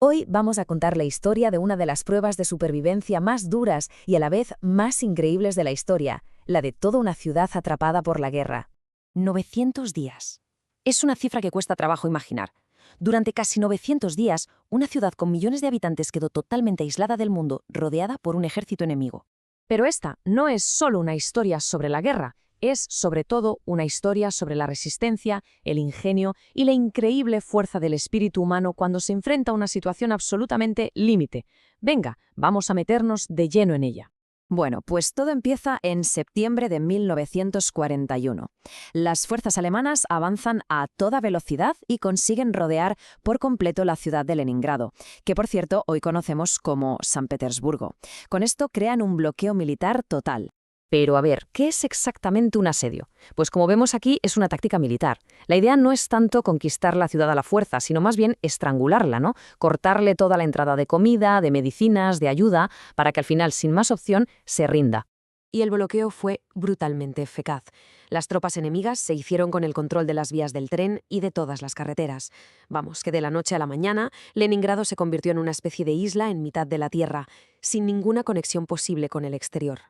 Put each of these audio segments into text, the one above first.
Hoy vamos a contar la historia de una de las pruebas de supervivencia más duras y a la vez más increíbles de la historia, la de toda una ciudad atrapada por la guerra. 900 días. Es una cifra que cuesta trabajo imaginar. Durante casi 900 días, una ciudad con millones de habitantes quedó totalmente aislada del mundo, rodeada por un ejército enemigo. Pero esta no es solo una historia sobre la guerra, es sobre todo una historia sobre la resistencia, el ingenio y la increíble fuerza del espíritu humano cuando se enfrenta a una situación absolutamente límite. Venga, vamos a meternos de lleno en ella. Bueno, pues todo empieza en septiembre de 1941. Las fuerzas alemanas avanzan a toda velocidad y consiguen rodear por completo la ciudad de Leningrado, que por cierto hoy conocemos como San Petersburgo. Con esto crean un bloqueo militar total. Pero a ver, ¿qué es exactamente un asedio? Pues como vemos aquí, es una táctica militar. La idea no es tanto conquistar la ciudad a la fuerza, sino más bien estrangularla, ¿no? Cortarle toda la entrada de comida, de medicinas, de ayuda, para que al final, sin más opción, se rinda. Y el bloqueo fue brutalmente eficaz. Las tropas enemigas se hicieron con el control de las vías del tren y de todas las carreteras. Vamos, que de la noche a la mañana, Leningrado se convirtió en una especie de isla en mitad de la tierra, sin ninguna conexión posible con el exterior.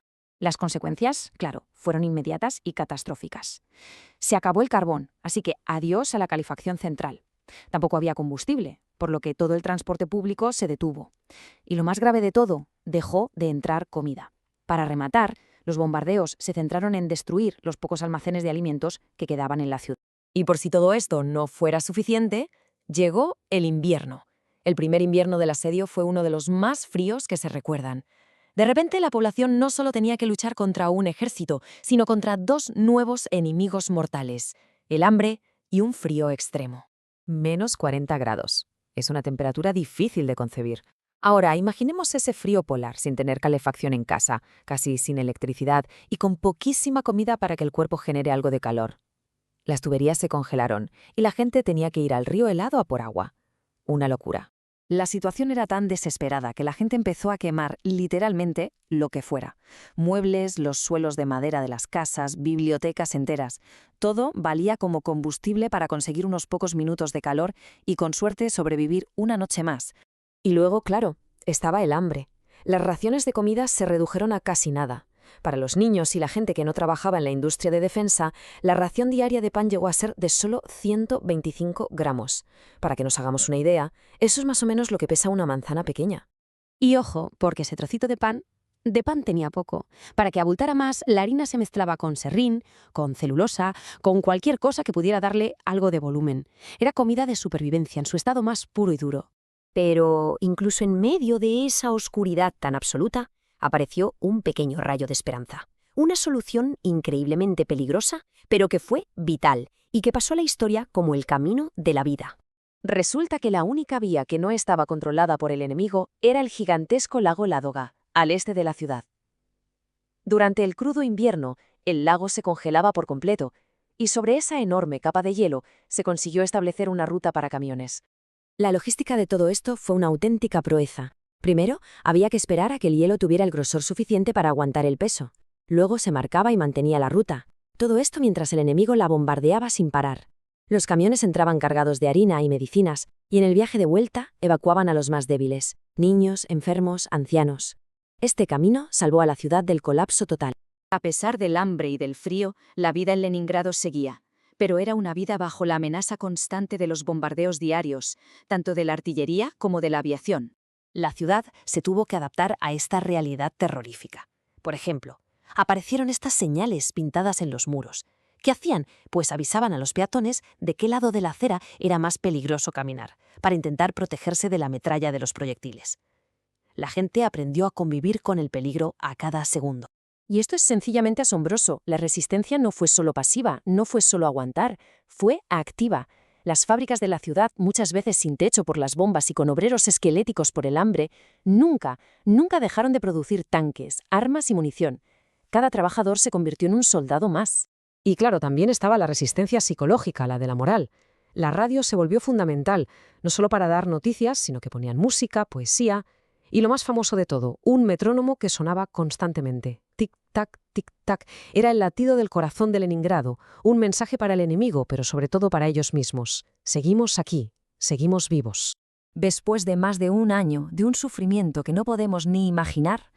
Las consecuencias, claro, fueron inmediatas y catastróficas. Se acabó el carbón, así que adiós a la calefacción central. Tampoco había combustible, por lo que todo el transporte público se detuvo. Y lo más grave de todo, dejó de entrar comida. Para rematar, los bombardeos se centraron en destruir los pocos almacenes de alimentos que quedaban en la ciudad. Y por si todo esto no fuera suficiente, llegó el invierno. El primer invierno del asedio fue uno de los más fríos que se recuerdan. De repente, la población no solo tenía que luchar contra un ejército, sino contra dos nuevos enemigos mortales, el hambre y un frío extremo. Menos 40 grados. Es una temperatura difícil de concebir. Ahora, imaginemos ese frío polar sin tener calefacción en casa, casi sin electricidad y con poquísima comida para que el cuerpo genere algo de calor. Las tuberías se congelaron y la gente tenía que ir al río helado a por agua. Una locura. La situación era tan desesperada que la gente empezó a quemar, literalmente, lo que fuera. Muebles, los suelos de madera de las casas, bibliotecas enteras. Todo valía como combustible para conseguir unos pocos minutos de calor y, con suerte, sobrevivir una noche más. Y luego, claro, estaba el hambre. Las raciones de comida se redujeron a casi nada. Para los niños y la gente que no trabajaba en la industria de defensa, la ración diaria de pan llegó a ser de solo 125 gramos. Para que nos hagamos una idea, eso es más o menos lo que pesa una manzana pequeña. Y ojo, porque ese trocito de pan tenía poco. Para que abultara más, la harina se mezclaba con serrín, con celulosa, con cualquier cosa que pudiera darle algo de volumen. Era comida de supervivencia en su estado más puro y duro. Pero incluso en medio de esa oscuridad tan absoluta, apareció un pequeño rayo de esperanza. Una solución increíblemente peligrosa, pero que fue vital y que pasó a la historia como el camino de la vida. Resulta que la única vía que no estaba controlada por el enemigo era el gigantesco lago Ládoga, al este de la ciudad. Durante el crudo invierno, el lago se congelaba por completo, y sobre esa enorme capa de hielo se consiguió establecer una ruta para camiones. La logística de todo esto fue una auténtica proeza. Primero, había que esperar a que el hielo tuviera el grosor suficiente para aguantar el peso. Luego se marcaba y mantenía la ruta. Todo esto mientras el enemigo la bombardeaba sin parar. Los camiones entraban cargados de harina y medicinas, y en el viaje de vuelta evacuaban a los más débiles, niños, enfermos, ancianos. Este camino salvó a la ciudad del colapso total. A pesar del hambre y del frío, la vida en Leningrado seguía. Pero era una vida bajo la amenaza constante de los bombardeos diarios, tanto de la artillería como de la aviación. La ciudad se tuvo que adaptar a esta realidad terrorífica. Por ejemplo, aparecieron estas señales pintadas en los muros. ¿Qué hacían? Pues avisaban a los peatones de qué lado de la acera era más peligroso caminar, para intentar protegerse de la metralla de los proyectiles. La gente aprendió a convivir con el peligro a cada segundo. Y esto es sencillamente asombroso. La resistencia no fue solo pasiva, no fue solo aguantar, fue activa. Las fábricas de la ciudad, muchas veces sin techo por las bombas y con obreros esqueléticos por el hambre, nunca dejaron de producir tanques, armas y munición. Cada trabajador se convirtió en un soldado más. Y claro, también estaba la resistencia psicológica, la de la moral. La radio se volvió fundamental, no solo para dar noticias, sino que ponían música, poesía y lo más famoso de todo, un metrónomo que sonaba constantemente. Tic-tac, tic-tac. Era el latido del corazón de Leningrado, un mensaje para el enemigo, pero sobre todo para ellos mismos. Seguimos aquí, seguimos vivos. Después de más de un año de un sufrimiento que no podemos ni imaginar,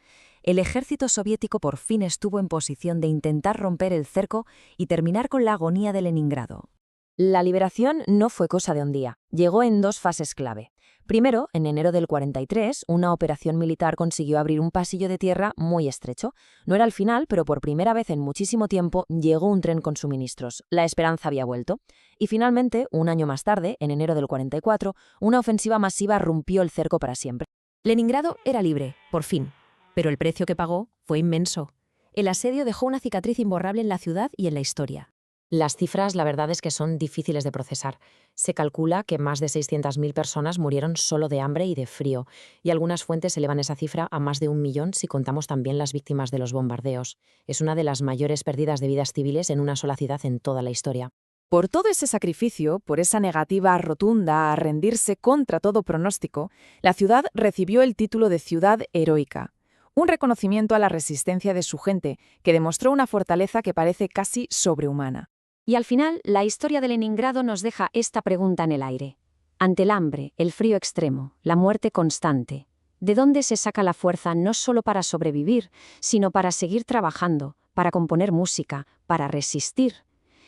el ejército soviético por fin estuvo en posición de intentar romper el cerco y terminar con la agonía de Leningrado. La liberación no fue cosa de un día, llegó en 2 fases clave. Primero, en enero del 43, una operación militar consiguió abrir un pasillo de tierra muy estrecho. No era el final, pero por primera vez en muchísimo tiempo llegó un tren con suministros. La esperanza había vuelto. Y finalmente, un año más tarde, en enero del 44, una ofensiva masiva rompió el cerco para siempre. Leningrado era libre, por fin, pero el precio que pagó fue inmenso. El asedio dejó una cicatriz imborrable en la ciudad y en la historia. Las cifras, la verdad es que son difíciles de procesar. Se calcula que más de 600.000 personas murieron solo de hambre y de frío, y algunas fuentes elevan esa cifra a más de 1 millón si contamos también las víctimas de los bombardeos. Es una de las mayores pérdidas de vidas civiles en una sola ciudad en toda la historia. Por todo ese sacrificio, por esa negativa rotunda a rendirse contra todo pronóstico, la ciudad recibió el título de ciudad heroica, un reconocimiento a la resistencia de su gente, que demostró una fortaleza que parece casi sobrehumana. Y al final, la historia de Leningrado nos deja esta pregunta en el aire. Ante el hambre, el frío extremo, la muerte constante, ¿de dónde se saca la fuerza no solo para sobrevivir, sino para seguir trabajando, para componer música, para resistir?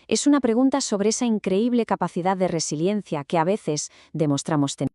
Es una pregunta sobre esa increíble capacidad de resiliencia que a veces demostramos tener.